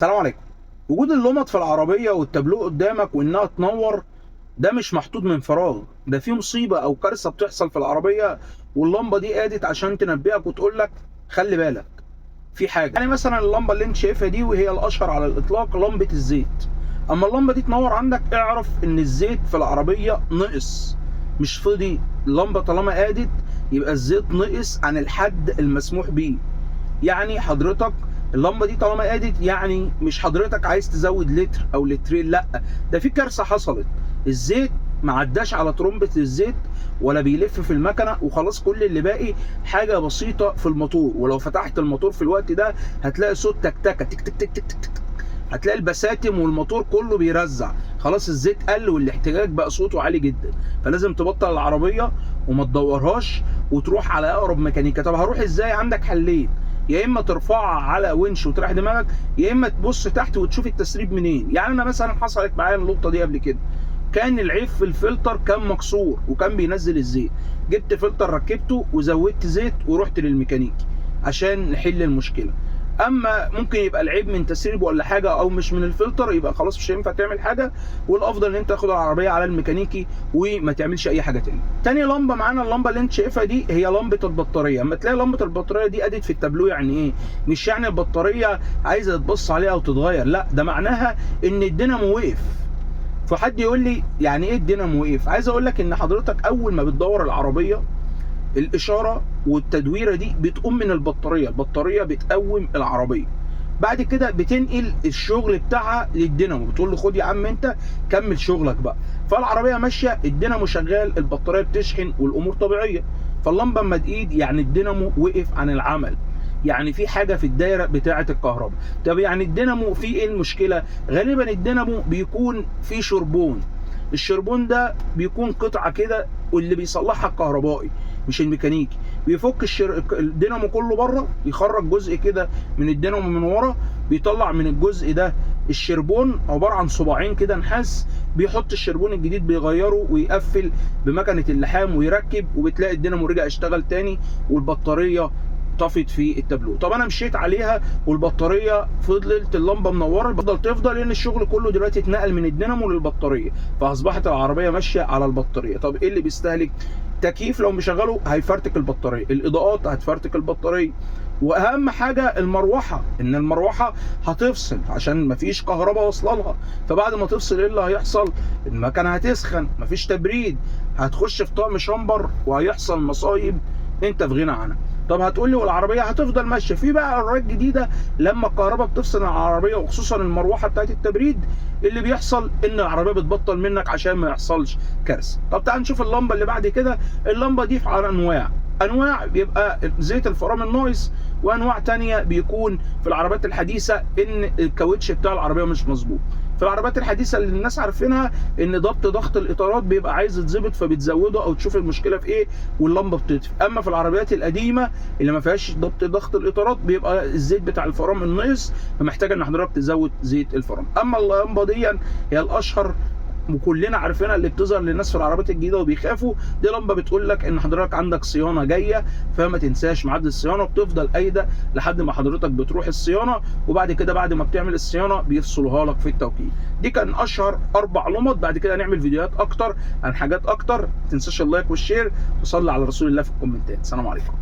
السلام عليكم. وجود اللمض في العربية والتابلو قدامك وإنها تنور ده مش محطوط من فراغ، ده في مصيبة أو كارثة بتحصل في العربية واللمبة دي قادت عشان تنبهك وتقول لك خلي بالك في حاجة. يعني مثلا اللمبة اللي أنت شايفها دي وهي الأشهر على الإطلاق لمبة الزيت. أما اللمبة دي تنور عندك اعرف إن الزيت في العربية نقص مش فضي. اللمبة طالما قادت يبقى الزيت نقص عن الحد المسموح بيه. يعني حضرتك اللمبه دي طالما قادت يعني مش حضرتك عايز تزود لتر او لترين، لا، ده في كارثه حصلت. الزيت ما عداش على ترمبه الزيت ولا بيلف في المكنه وخلاص، كل اللي باقي حاجه بسيطه في الموتور. ولو فتحت الموتور في الوقت ده هتلاقي صوت تكتكه تك تك تك تك تك تك، هتلاقي البساتم والموتور كله بيرزع. خلاص الزيت قل والاحتكاك بقى صوته عالي جدا، فلازم تبطل العربيه وما تدورهاش وتروح على اقرب ميكانيكا. طب هروح ازاي؟ عندك حلين، يا اما ترفعها على ونش وتريح دماغك، يا اما تبص تحت وتشوف التسريب منين. يعني انا مثلا حصلت معايا النقطه دي قبل كده، كان العيب في الفلتر كان مكسور وكان بينزل الزيت، جبت فلتر ركبته وزودت زيت ورحت للميكانيكي عشان نحل المشكله. اما ممكن يبقى العيب من تسريب ولا حاجه او مش من الفلتر، يبقى خلاص مش هينفع تعمل حاجه، والافضل ان انت تاخد العربيه على الميكانيكي وما تعملش اي حاجه تاني. تاني لمبه معانا اللمبه اللي انت شايفها دي هي لمبه البطاريه. اما تلاقي لمبه البطاريه دي قدت في التابلو يعني ايه؟ مش يعني البطاريه عايزه تبص عليها او تتغير، لا، ده معناها ان الدينامو وقف. فحد يقول لي يعني ايه الدينامو وقف؟ عايز اقول لك ان حضرتك اول ما بتدور العربيه الاشاره والتدويره دي بتقوم من البطاريه، البطاريه بتقوم العربيه، بعد كده بتنقل الشغل بتاعها للدينامو، بتقول له خد يا عم انت كمل شغلك بقى. فالعربيه ماشيه، الدينامو شغال، البطاريه بتشحن والامور طبيعيه. فاللمبه اما تقيد يعني الدينامو وقف عن العمل، يعني في حاجه في الدايره بتاعه الكهرباء. طب يعني الدينامو فيه ايه المشكله؟ غالبا الدينامو بيكون فيه شربون، الشربون ده بيكون قطعه كده واللي بيصلحها الكهربائي مش الميكانيكي، بيفك الدينامو كله بره، يخرج جزء كده من الدينامو من ورا، بيطلع من الجزء ده الشربون عباره عن صباعين كده نحاس، بيحط الشربون الجديد بيغيره ويقفل بمكنه اللحام ويركب، وبتلاقي الدينامو رجع اشتغل تاني والبطاريه طفت في التابلو. طب انا مشيت عليها والبطاريه فضلت اللمبه منوره، تفضل لان الشغل كله دلوقتي اتنقل من الدينامو للبطاريه، فاصبحت العربيه ماشيه على البطاريه. طب ايه اللي بيستهلك؟ تكييف لو مشغله هيفرتك البطاريه، الاضاءات هتفرتك البطاريه، واهم حاجه المروحه، ان المروحه هتفصل عشان مفيش كهرباء واصله لها، فبعد ما تفصل ايه اللي هيحصل؟ المكنه هتسخن، مفيش تبريد، هتخش في طقم شامبر وهيحصل مصايب انت في غنى عنها. طب هتقول لي والعربيه هتفضل ماشيه؟ في بقى عربيات جديده لما الكهرباء بتفصل عن العربيه وخصوصا المروحه بتاعت التبريد، اللي بيحصل ان العربيه بتبطل منك عشان ما يحصلش كارثه. طب تعال نشوف اللمبه اللي بعد كده. اللمبه دي على انواع بيبقى زيت الفرامل الناقص، وانواع تانية بيكون في العربيات الحديثه ان الكاوتش بتاع العربيه مش مظبوط. في العربيات الحديثه اللي الناس عارفينها ان ضغط الاطارات بيبقى عايز يتظبط فبتزوده او تشوف المشكله في ايه واللمبه بتطفي. اما في العربيات القديمه اللي ما فيهاش ضغط الاطارات بيبقى الزيت بتاع الفرامل ناقص، فمحتاجه ان حضرتك تزود زيت الفرامل. اما اللمبه دي هي الاشهر وكلنا عارفينها اللي بتظهر للناس في العربيات الجديده وبيخافوا، دي لمبه بتقول لك ان حضرتك عندك صيانه جايه، فما تنساش ميعاد الصيانه، وبتفضل قايده لحد ما حضرتك بتروح الصيانه، وبعد كده بعد ما بتعمل الصيانه بيفصلوها لك في التوكيل. دي كان اشهر 4 لمض. بعد كده نعمل فيديوهات اكتر عن حاجات اكتر. ما تنساش اللايك والشير وصلي على رسول الله في الكومنتات. سلام عليكم.